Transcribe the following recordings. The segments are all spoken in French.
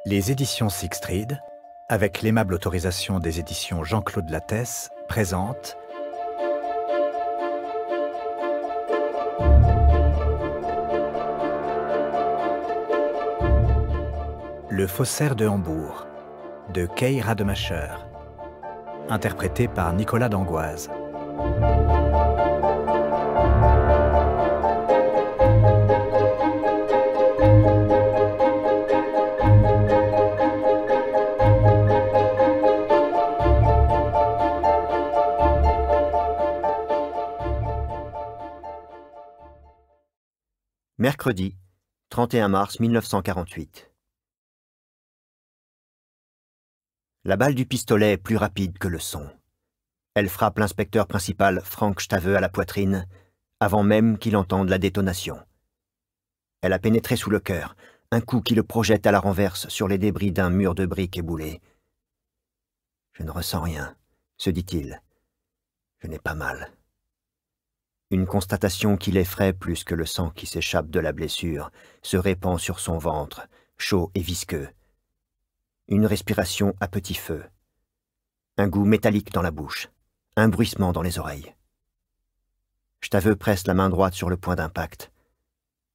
Les éditions Sixtreed, avec l'aimable autorisation des éditions Jean-Claude Lattès, présentent Le faussaire de Hambourg, de Kay Rademacher, interprété par Nicolas d'Angoise. Mercredi, 31 mars 1948. La balle du pistolet est plus rapide que le son. Elle frappe l'inspecteur principal Frank Staveux à la poitrine, avant même qu'il entende la détonation. Elle a pénétré sous le cœur, un coup qui le projette à la renverse sur les débris d'un mur de briques éboulé. « Je ne ressens rien », se dit-il. « Je n'ai pas mal. » Une constatation qui l'effraie plus que le sang qui s'échappe de la blessure se répand sur son ventre, chaud et visqueux. Une respiration à petit feu. Un goût métallique dans la bouche, un bruissement dans les oreilles. Staveux presse la main droite sur le point d'impact.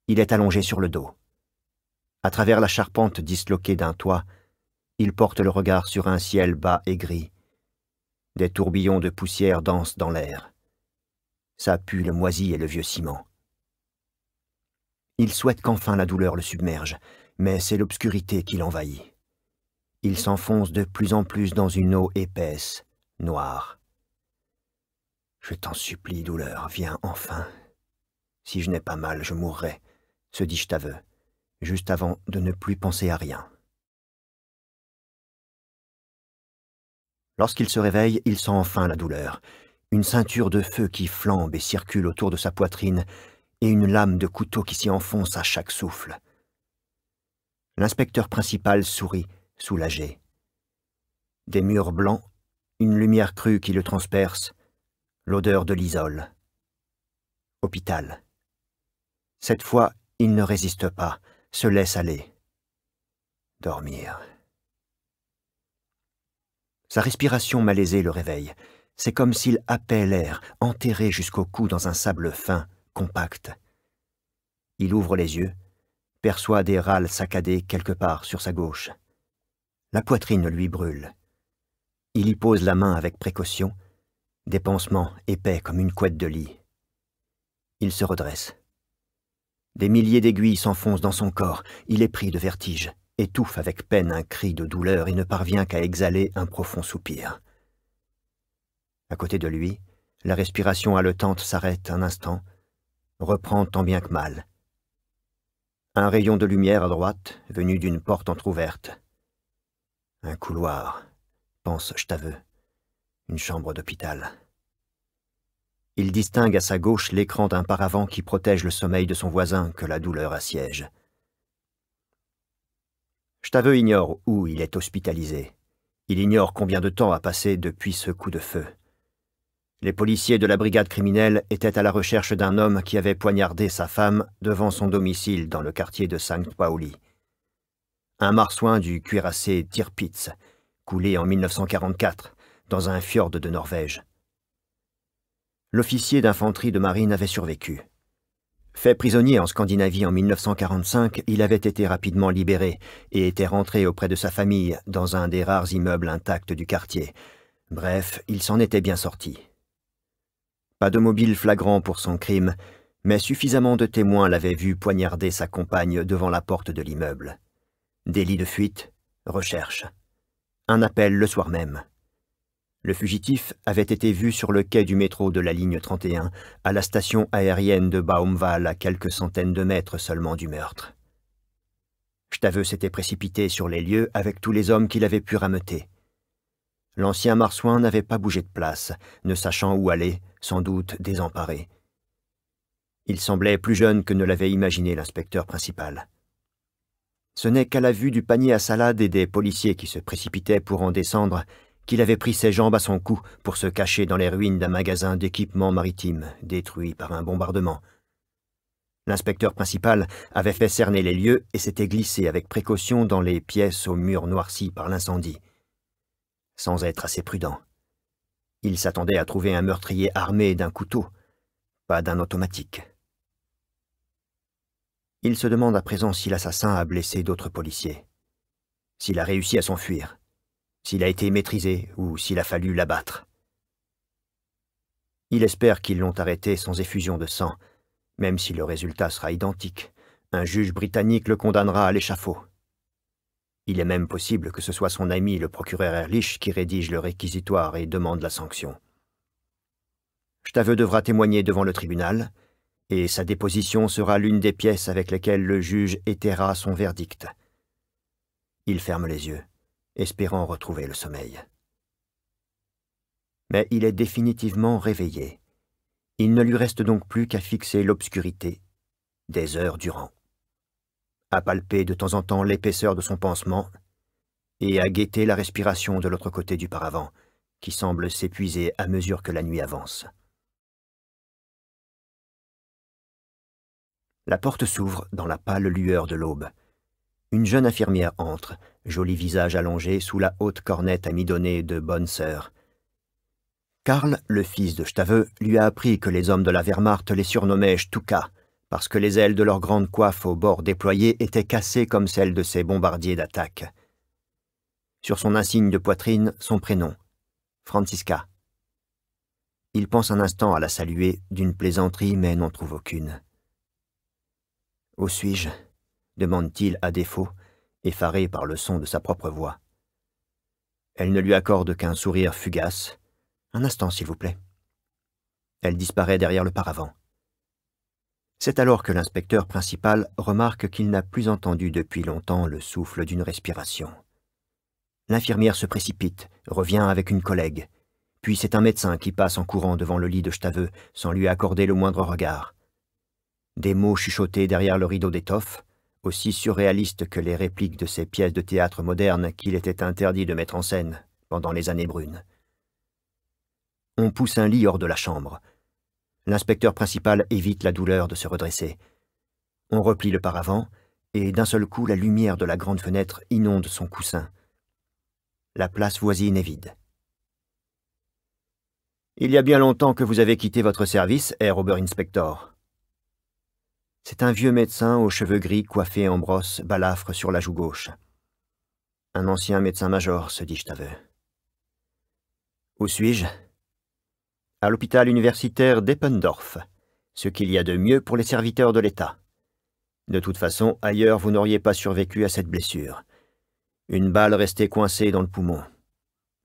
Il est allongé sur le dos. À travers la charpente disloquée d'un toit, il porte le regard sur un ciel bas et gris. Des tourbillons de poussière dansent dans l'air. Ça pue le moisi et le vieux ciment. Il souhaite qu'enfin la douleur le submerge, mais c'est l'obscurité qui l'envahit. Il s'enfonce de plus en plus dans une eau épaisse, noire. « Je t'en supplie, douleur, viens enfin. Si je n'ai pas mal, je mourrai, » se dit Staveux, juste avant de ne plus penser à rien. Lorsqu'il se réveille, il sent enfin la douleur. Une ceinture de feu qui flambe et circule autour de sa poitrine et une lame de couteau qui s'y enfonce à chaque souffle. L'inspecteur principal sourit, soulagé. Des murs blancs, une lumière crue qui le transperce, l'odeur de l'isole. Hôpital. Cette fois, il ne résiste pas, se laisse aller. Dormir. Sa respiration malaisée le réveille. C'est comme s'il happait l'air, enterré jusqu'au cou dans un sable fin, compact. Il ouvre les yeux, perçoit des râles saccadés quelque part sur sa gauche. La poitrine lui brûle. Il y pose la main avec précaution, des pansements épais comme une couette de lit. Il se redresse. Des milliers d'aiguilles s'enfoncent dans son corps, il est pris de vertige, étouffe avec peine un cri de douleur et ne parvient qu'à exhaler un profond soupir. À côté de lui, la respiration haletante s'arrête un instant, reprend tant bien que mal. Un rayon de lumière à droite, venu d'une porte entr'ouverte. Un couloir, pense Staveux, une chambre d'hôpital. Il distingue à sa gauche l'écran d'un paravent qui protège le sommeil de son voisin que la douleur assiège. Staveux ignore où il est hospitalisé. Il ignore combien de temps a passé depuis ce coup de feu. Les policiers de la brigade criminelle étaient à la recherche d'un homme qui avait poignardé sa femme devant son domicile dans le quartier de Sankt Pauli. Un marsouin du cuirassé Tirpitz, coulé en 1944 dans un fjord de Norvège. L'officier d'infanterie de marine avait survécu. Fait prisonnier en Scandinavie en 1945, il avait été rapidement libéré et était rentré auprès de sa famille dans un des rares immeubles intacts du quartier. Bref, il s'en était bien sorti. Pas de mobile flagrant pour son crime, mais suffisamment de témoins l'avaient vu poignarder sa compagne devant la porte de l'immeuble. Délit de fuite, recherche. Un appel le soir même. Le fugitif avait été vu sur le quai du métro de la ligne 31, à la station aérienne de Baumwall, à quelques centaines de mètres seulement du meurtre. Staveux s'était précipité sur les lieux avec tous les hommes qu'il avait pu rameuter. L'ancien marsouin n'avait pas bougé de place, ne sachant où aller, sans doute désemparé. Il semblait plus jeune que ne l'avait imaginé l'inspecteur principal. Ce n'est qu'à la vue du panier à salade et des policiers qui se précipitaient pour en descendre qu'il avait pris ses jambes à son cou pour se cacher dans les ruines d'un magasin d'équipement maritime détruit par un bombardement. L'inspecteur principal avait fait cerner les lieux et s'était glissé avec précaution dans les pièces aux murs noircis par l'incendie. Sans être assez prudent. Il s'attendait à trouver un meurtrier armé d'un couteau, pas d'un automatique. Il se demande à présent si l'assassin a blessé d'autres policiers, s'il a réussi à s'enfuir, s'il a été maîtrisé ou s'il a fallu l'abattre. Il espère qu'ils l'ont arrêté sans effusion de sang, même si le résultat sera identique. Un juge britannique le condamnera à l'échafaud. Il est même possible que ce soit son ami le procureur Ehrlich qui rédige le réquisitoire et demande la sanction. Stave devra témoigner devant le tribunal, et sa déposition sera l'une des pièces avec lesquelles le juge étayera son verdict. Il ferme les yeux, espérant retrouver le sommeil. Mais il est définitivement réveillé. Il ne lui reste donc plus qu'à fixer l'obscurité des heures durant, à palper de temps en temps l'épaisseur de son pansement et à guetter la respiration de l'autre côté du paravent, qui semble s'épuiser à mesure que la nuit avance. La porte s'ouvre dans la pâle lueur de l'aube. Une jeune infirmière entre, joli visage allongé sous la haute cornette amidonnée de bonne sœur. Karl, le fils de Stave, lui a appris que les hommes de la Wehrmacht les surnommaient Stuka, parce que les ailes de leurs grandes coiffes aux bords déployés étaient cassées comme celles de ces bombardiers d'attaque. Sur son insigne de poitrine, son prénom, Franziska. Il pense un instant à la saluer d'une plaisanterie, mais n'en trouve aucune. « Où suis-je » demande-t-il à défaut, effaré par le son de sa propre voix. Elle ne lui accorde qu'un sourire fugace. « Un instant, s'il vous plaît. » Elle disparaît derrière le paravent. C'est alors que l'inspecteur principal remarque qu'il n'a plus entendu depuis longtemps le souffle d'une respiration. L'infirmière se précipite, revient avec une collègue. Puis c'est un médecin qui passe en courant devant le lit de Stave sans lui accorder le moindre regard. Des mots chuchotés derrière le rideau d'étoffe, aussi surréalistes que les répliques de ces pièces de théâtre modernes qu'il était interdit de mettre en scène pendant les années brunes. On pousse un lit hors de la chambre. L'inspecteur principal évite la douleur de se redresser. On replie le paravent, et d'un seul coup, la lumière de la grande fenêtre inonde son coussin. La place voisine est vide. « Il y a bien longtemps que vous avez quitté votre service, Herr Oberinspector. » C'est un vieux médecin aux cheveux gris coiffé en brosse balafre sur la joue gauche. Un ancien médecin-major, se dit Stave. « Où suis-je ? » À l'hôpital universitaire d'Eppendorf, ce qu'il y a de mieux pour les serviteurs de l'État. De toute façon, ailleurs vous n'auriez pas survécu à cette blessure. Une balle restait coincée dans le poumon.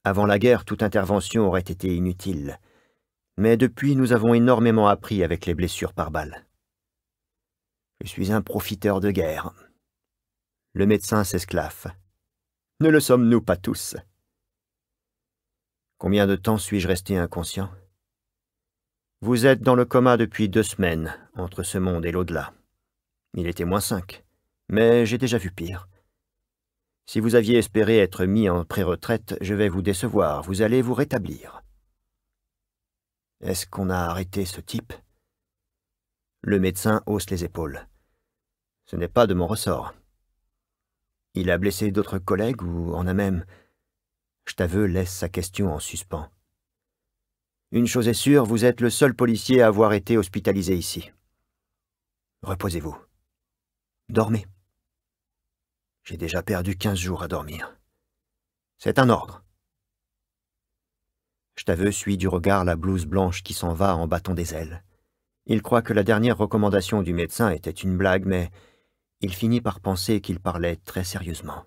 Avant la guerre, toute intervention aurait été inutile. Mais depuis, nous avons énormément appris avec les blessures par balle. Je suis un profiteur de guerre. Le médecin s'esclaffe. Ne le sommes-nous pas tous? Combien de temps suis-je resté inconscient? Vous êtes dans le coma depuis 2 semaines, entre ce monde et l'au-delà. Il était -5, mais j'ai déjà vu pire. Si vous aviez espéré être mis en pré-retraite, je vais vous décevoir, vous allez vous rétablir. Est-ce qu'on a arrêté ce type? Le médecin hausse les épaules. Ce n'est pas de mon ressort. Il a blessé d'autres collègues ou en a même... Stave laisse sa question en suspens. Une chose est sûre, vous êtes le seul policier à avoir été hospitalisé ici. Reposez-vous. Dormez. J'ai déjà perdu 15 jours à dormir. C'est un ordre. Stave suit du regard la blouse blanche qui s'en va en battant des ailes. Il croit que la dernière recommandation du médecin était une blague, mais il finit par penser qu'il parlait très sérieusement.